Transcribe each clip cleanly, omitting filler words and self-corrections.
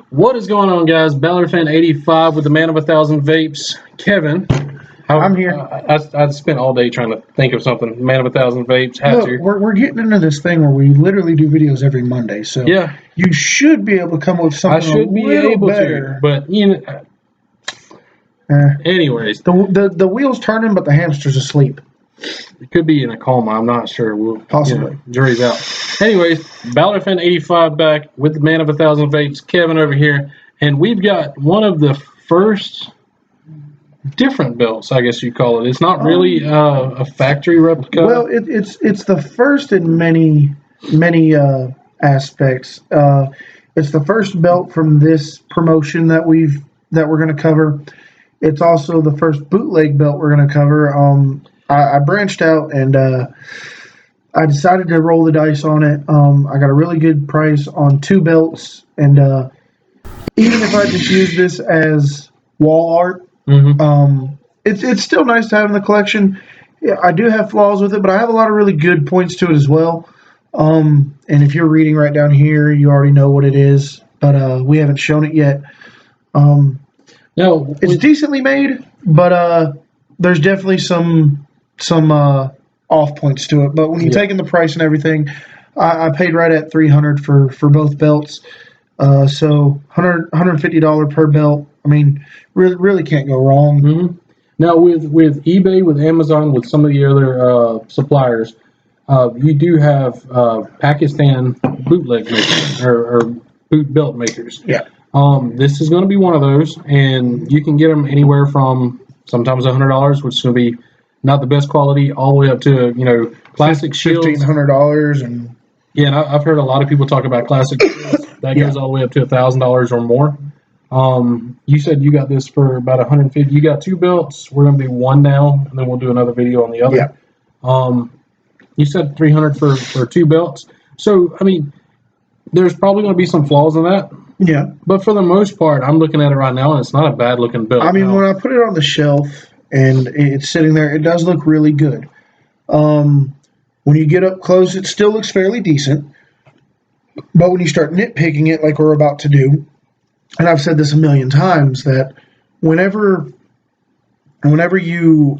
What is going on, guys? Ballard Fan 85 with the man of 1,000 vapes, Kevin. I'm here. I spent all day trying to think of something. Man of 1,000 vapes. Had Look, to. we're getting into this thing where we literally do videos every Monday, so Yeah, you should be able to come up with something I should a be little able better. to, but you know. Anyways, The wheel's turning, but the hamster's asleep. it could be in a coma. I'm not sure. We'll Possibly. jury's out. Anyways, Ballard Fan 85 back with the man of 1,000 vapes, Kevin over here, and we've got one of the first different belts, I guess you call it. It's not really a factory replica. Well, it's the first in many aspects. It's the first belt from this promotion that we're going to cover. It's also the first bootleg belt we're going to cover. I branched out and I decided to roll the dice on it. I got a really good price on 2 belts, and even if I just use this as wall art, it's still nice to have in the collection. Yeah, I do have flaws with it, but I have a lot of really good points to it as well. And if you're reading right down here, you already know what it is, but we haven't shown it yet. No, it's decently made, but there's definitely some off points to it. But when you take in the price and everything, I paid right at $300 for both belts. So $150 per belt. I mean, really can't go wrong. Now with eBay, with Amazon, with some of the other suppliers, you do have Pakistan bootleg makers or boot belt makers. Yeah. This is going to be one of those, and you can get them anywhere from sometimes $100, which is going to be not the best quality, all the way up to classic shields. $1,500 and yeah, and I've heard a lot of people talk about classic shields. That goes all the way up to $1,000 or more. You said you got this for about $150. You got 2 belts. We're going to do one now, and then we'll do another video on the other. Yeah. You said $300 for 2 belts. So I mean, there's probably going to be some flaws in that. Yeah. But for the most part, I'm looking at it right now, and it's not a bad looking belt. I mean, when I put it on the shelf and it's sitting there, it does look really good. When you get up close, it still looks fairly decent. But when you start nitpicking it, like we're about to do, and I've said this a million times, that whenever you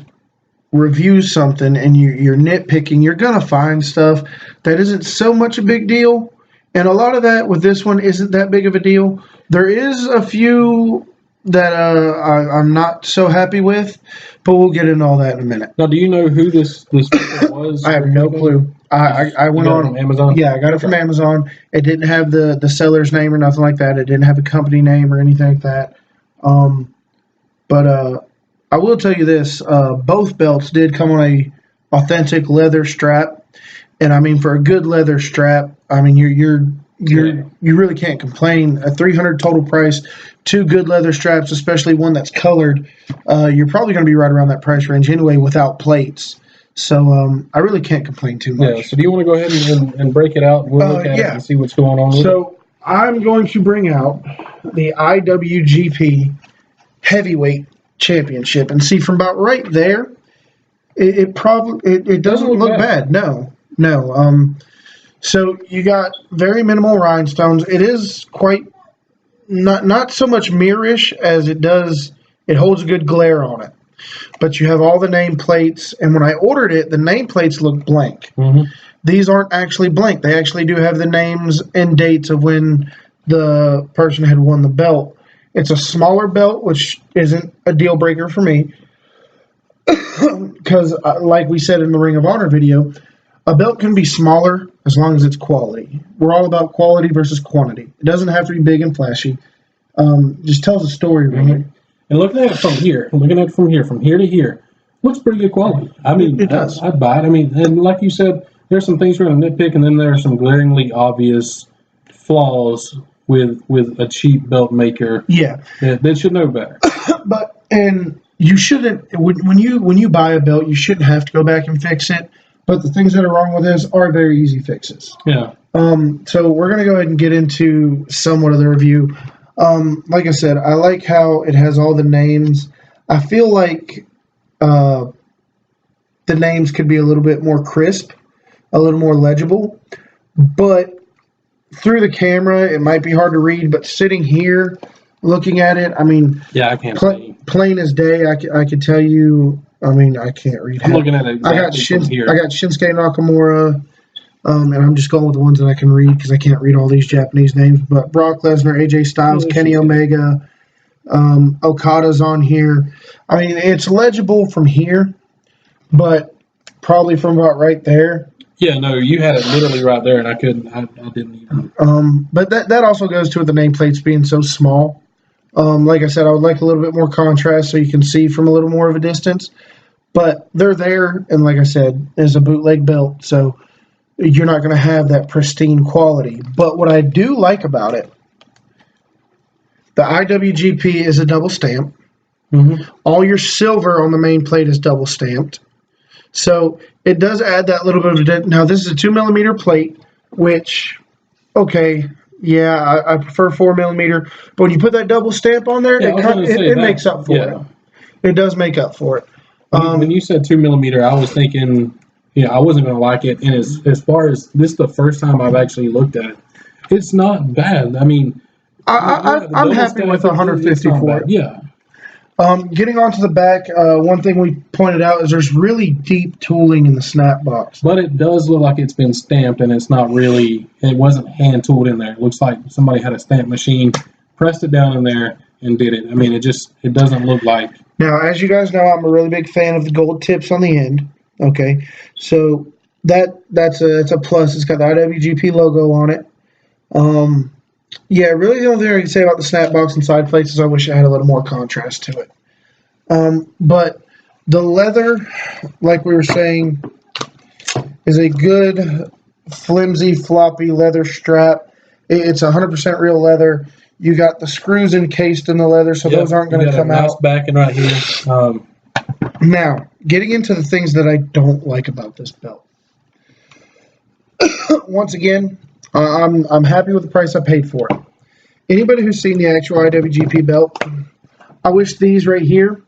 review something and you're nitpicking, you're going to find stuff that isn't so much a big deal. And a lot of that with this one isn't that big of a deal. There is a few that I'm not so happy with, but we'll get into all that in a minute. Now, do you know who this was? I have no clue. I went on from Amazon. Yeah, I got it from Amazon. It didn't have the seller's name or nothing like that. It didn't have a company name or anything like that. But I will tell you this: both belts did come on a authentic leather strap, and I mean, for a good leather strap, I mean you really can't complain. A $300 total price, 2 good leather straps, especially one that's colored. You're probably going to be right around that price range anyway, without plates. So I really can't complain too much. Yeah. So do you want to go ahead and break it out? We'll look at it and see what's going on with it. So I'm going to bring out the IWGP Heavyweight Championship, and see from about right there, it doesn't look bad. No. So you got very minimal rhinestones. It is quite not so much mirrorish as it does. It holds a good glare on it. But you have all the nameplates, and when I ordered it, the nameplates look blank. These aren't actually blank. They actually do have the names and dates of when the person had won the belt. It's a smaller belt, which isn't a deal breaker for me, because like we said in the Ring of Honor video, a belt can be smaller as long as it's quality. We're all about quality versus quantity. It doesn't have to be big and flashy. Just tells a story, really. And looking at it from here, from here to here, looks pretty good quality. I mean, it does. I'd buy it. I mean, and like you said, there's some things we're going to nitpick, and then there are some glaringly obvious flaws with a cheap belt maker. Yeah, that should know better. And you shouldn't, when you buy a belt, you shouldn't have to go back and fix it. But the things that are wrong with this are very easy fixes. Yeah. So we're going to go ahead and get into somewhat of the review. Like I said, I like how it has all the names. I feel like the names could be a little bit more crisp, a little more legible. But through the camera, it might be hard to read, but sitting here, looking at it, I mean, Yeah, I can't see. plain as day. I could tell you. I mean, I can't read. I'm looking at it exactly from here. I got Shinsuke Nakamura, and I'm just going with the ones that I can read because I can't read all these Japanese names. But Brock Lesnar, AJ Styles, Kenny Omega, Okada's on here. I mean, it's legible from here, but probably from about right there. Yeah, no, you had it literally right there, and I couldn't. I didn't even. But that also goes to the nameplates being so small. Like I said, I would like a little bit more contrast so you can see from a little more of a distance. But they're there, and like I said, it's a bootleg belt, so you're not going to have that pristine quality. But what I do like about it, the IWGP is a double stamp. Mm-hmm. All your silver on the main plate is double stamped. So it does add that little bit of now this is a 2mm plate, which, okay, yeah, I prefer 4mm. But when you put that double stamp on there, it makes up for it. It does make up for it. When you said 2mm, I was thinking, I wasn't going to like it. And as far as this is the first time I've actually looked at it, it's not bad. I mean, I'm happy with 150 for it. Yeah. Getting onto the back, one thing we pointed out is there's really deep tooling in the snap box. But it does look like it's been stamped, and it's not really, it wasn't hand tooled in there. It looks like somebody had a stamp machine, pressed it down in there, and did it. I mean, it doesn't look like. Now, as you guys know, I'm a really big fan of the gold tips on the end. Okay, so that's a plus. It's got the IWGP logo on it. Yeah, really the only thing I can say about the snap box and side plates is I wish it had a little more contrast to it. But the leather, like we were saying, is a good flimsy, floppy leather strap. It's 100% real leather. You got the screws encased in the leather, so those aren't going to come out. Nice backing right here. Now, getting into the things that I don't like about this belt. Once again, I'm happy with the price I paid for it. Anybody who's seen the actual IWGP belt, I wish these right here,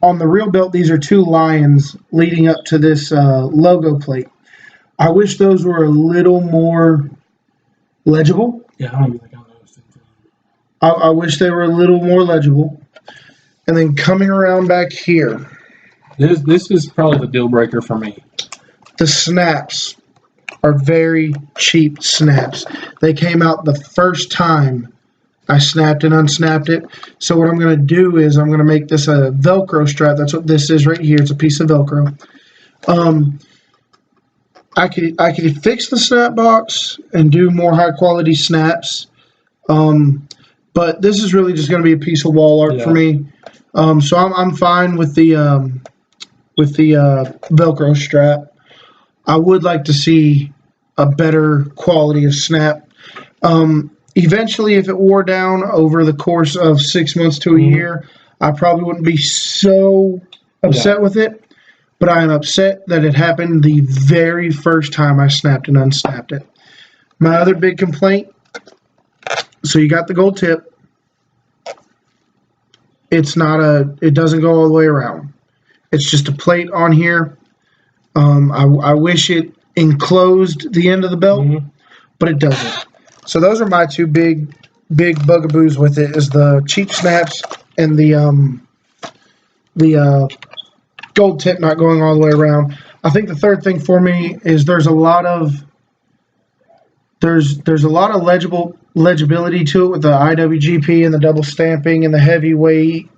on the real belt, these are two lions leading up to this logo plate. I wish those were a little more legible. Yeah, I don't even think I noticed it. I wish they were a little more legible. And then coming around back here. This is probably the deal breaker for me. The snaps are very cheap snaps. They came out the first time I snapped and unsnapped it. So what I'm going to do is I'm going to make this a Velcro strap. That's what this is right here. It's a piece of Velcro. I could fix the snap box and do more high quality snaps. But this is really just going to be a piece of wall art for me. So I'm fine with the Velcro strap. I would like to see a better quality of snap. Eventually, if it wore down over the course of 6 months to a year, I probably wouldn't be so upset with it. But I am upset that it happened the very first time I snapped and unsnapped it. My other big complaint, so you got the gold tip. It doesn't go all the way around. It's just a plate on here. I wish it enclosed the end of the belt, but it doesn't. So those are my two big bugaboos with it, is the cheap snaps and the gold tip not going all the way around. I think the third thing for me is there's a lot of legibility to it with the IWGP and the double stamping and the heavyweight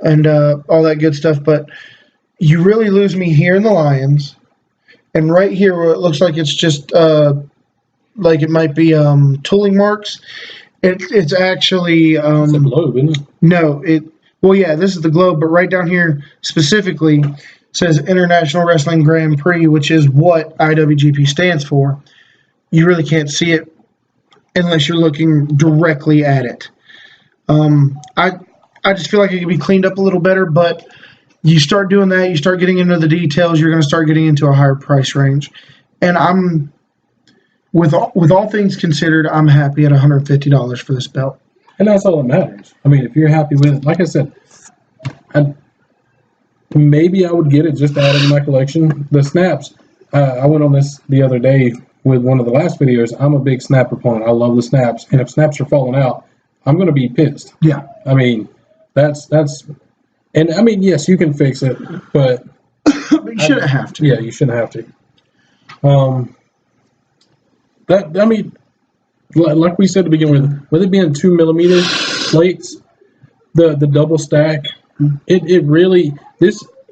and all that good stuff, but you really lose me here in the Lions, and right here where it looks like it's just like it might be tooling marks. It's actually it's a globe, isn't it? No, well, yeah, this is the globe, but right down here specifically says International Wrestling Grand Prix, which is what IWGP stands for. You really can't see it unless you're looking directly at it. I just feel like it could be cleaned up a little better, but you start doing that, you start getting into the details, you're going to start getting into a higher price range. And I'm, with all things considered, I'm happy at $150 for this belt. And that's all that matters. I mean, if you're happy with it, like I said, maybe I would get it just to add it to my collection. The snaps, I went on this the other day with one of the last videos, I'm a big snap proponent. I love the snaps, and if snaps are falling out, I'm going to be pissed. Yeah. I mean, that's, and I mean, yes, you can fix it, but But you shouldn't have to. Yeah, you shouldn't have to. That I mean, like we said to begin with it being 2 millimeter plates, the double stack, it really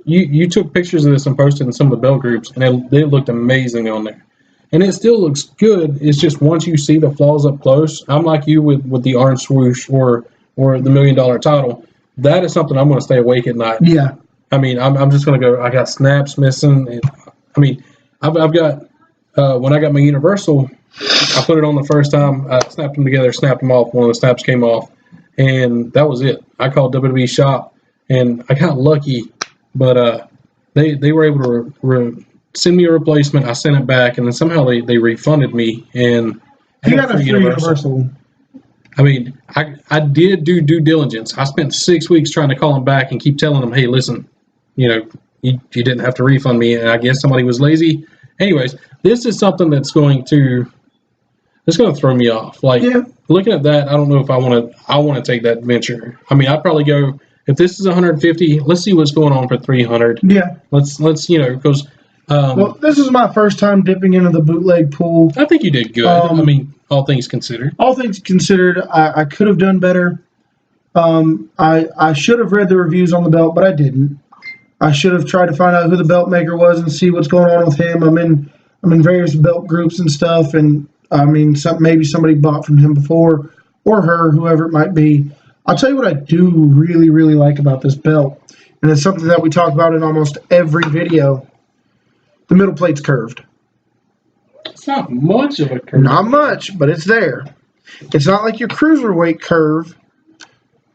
you took pictures of this and posted in some of the belt groups, and they looked amazing on there. And it still looks good. It's just once you see the flaws up close, I'm like you with the orange swoosh or the $1 million title. That is something I'm going to stay awake at night. Yeah. I mean, I'm just going to go. I got snaps missing. And, I mean, I've got when I got my Universal, I put it on the first time. I snapped them together, snapped them off. One of the snaps came off, and that was it. I called WWE shop, and I got lucky, but they were able to send me a replacement. I sent it back, and then somehow they refunded me. And You got a free Universal. I mean, I did do due diligence. I spent 6 weeks trying to call them back and keep telling them, hey, listen, you didn't have to refund me, and I guess somebody was lazy. Anyways, this is something that's going to throw me off. Like, looking at that, I don't know if I want to take that venture. I mean, I'd probably go, if this is 150, let's see what's going on for 300. Yeah. Let's because well, this is my first time dipping into the bootleg pool. I think you did good. I mean, all things considered. All things considered, I could have done better. I should have read the reviews on the belt, but I didn't. I should have tried to find out who the belt maker was and see what's going on with him. I'm in various belt groups and stuff, and I mean, maybe somebody bought from him before, or her, whoever it might be. I'll tell you what I do really, really like about this belt, and it's something that we talk about in almost every video. The middle plate's curved. It's not much of a curve. Not much, but it's there. It's not like your cruiserweight curve,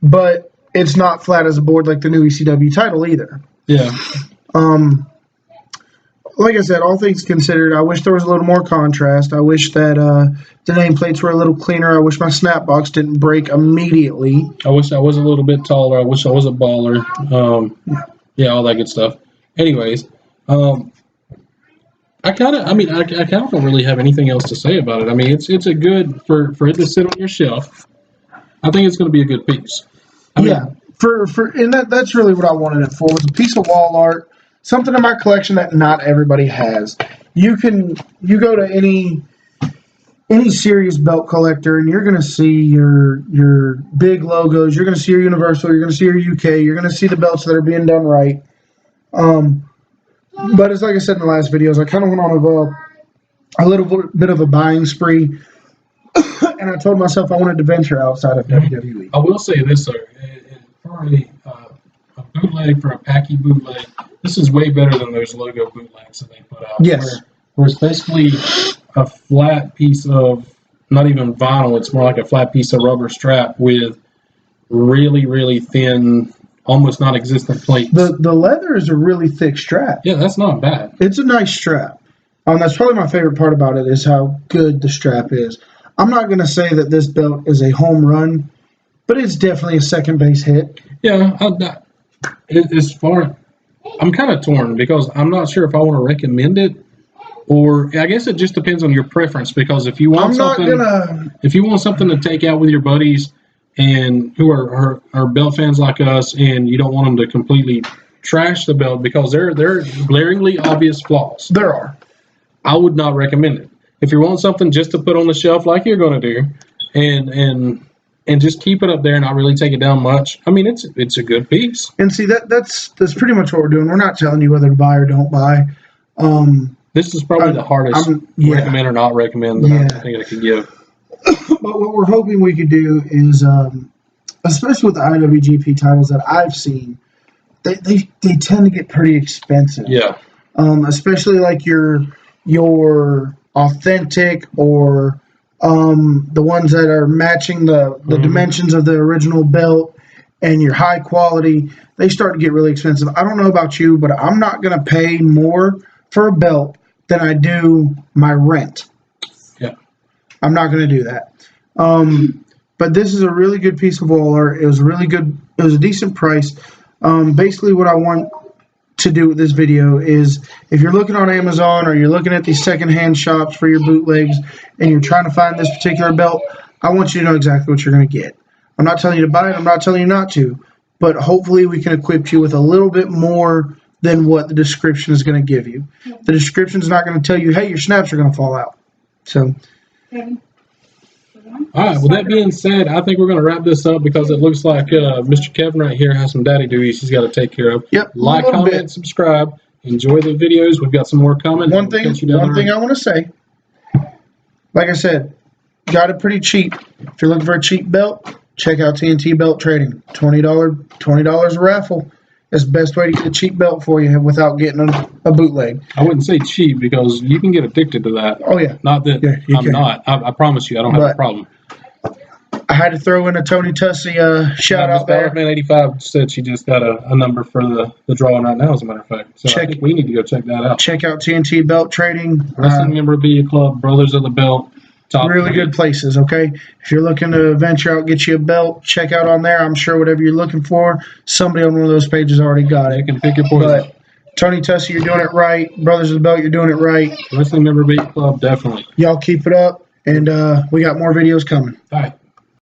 but it's not flat as a board like the new ECW title either. Yeah. Like I said, all things considered, I wish there was a little more contrast. I wish that the nameplates were a little cleaner. I wish my snap box didn't break immediately. I wish I was a little bit taller. I wish I was a baller. Yeah, all that good stuff. Anyways, I kind of don't really have anything else to say about it. I mean, it's a good for it to sit on your shelf. I think it's going to be a good piece. That's really what I wanted it for. Was a piece of wall art, something in my collection that not everybody has. You go to any serious belt collector, and you're going to see your big logos. You're going to see your Universal. You're going to see your UK. You're going to see the belts that are being done right. But it's like I said in the last videos, I kind of went on a little bit of a buying spree, and I told myself I wanted to venture outside of WWE. I will say this, sir. For a bootleg, for a Packy bootleg, this is way better than those logo bootlegs that they put out. Yes. Where it's basically a flat piece of, not even vinyl, it's more like a flat piece of rubber strap with really, really thin, almost non-existent plates. The leather is a really thick strap. Yeah, that's not bad. It's a nice strap. That's probably my favorite part about it is how good the strap is. I'm not going to say that this belt is a home run, but it's definitely a second base hit. Yeah, as far, I'm kind of torn because I'm not sure if I want to recommend it, or I guess it just depends on your preference. Because if you want if you want something to take out with your buddies and who are belt fans like us, and you don't want them to completely trash the belt because there are glaringly obvious flaws. There are. I would not recommend it. If you want something just to put on the shelf like you're going to do, and just keep it up there and not really take it down much, I mean, it's a good piece. And see, that's pretty much what we're doing. We're not telling you whether to buy or don't buy. This is probably the hardest recommend or not recommend that I think I could give. But what we're hoping we could do is, especially with the IWGP titles that I've seen, they tend to get pretty expensive. Yeah. Especially like your authentic or the ones that are matching the dimensions of the original belt and your high quality, they start to get really expensive. I don't know about you, but I'm not going to pay more for a belt than I do my rent. Yeah. I'm not going to do that. But this is a really good piece of wall art. It was really good. It was a decent price. Basically what I want to do with this video is if you're looking on Amazon or you're looking at these secondhand shops for your bootlegs and you're trying to find this particular belt, I want you to know exactly what you're going to get. I'm not telling you to buy it. I'm not telling you not to. But hopefully we can equip you with a little bit more than what the description is going to give you. The description is not going to tell you, hey, your snaps are going to fall out. So, all right, with that being said, I think we're going to wrap this up because it looks like Mr. Kevin right here has some daddy duties he's got to take care of. Yep. Like, comment, subscribe. Enjoy the videos. We've got some more coming. One thing I want to say, like I said, got it pretty cheap. If you're looking for a cheap belt, check out TNT Belt Trading. $20 a raffle. That's the best way to get a cheap belt for you without getting a bootleg. I wouldn't say cheap because you can get addicted to that. Oh, yeah. Not that you I'm can. not. I promise you I don't have a problem. I had to throw in a Tony Tussey shout out there. Man 85 said she just got a number for the drawing right now, as a matter of fact. So I think we need to go check that out. Check out TNT Belt Trading. Wrestling Memorabilia Club, Brothers of the Belt. Really good places, okay? If you're looking to venture out, get you a belt, check out on there. I'm sure whatever you're looking for, somebody on one of those pages already got it. You can pick your poison. But Tony Tussey, you're doing it right. Brothers of the Belt, you're doing it right. Wrestling Memorabilia Club, definitely. Y'all keep it up, and we got more videos coming. All right.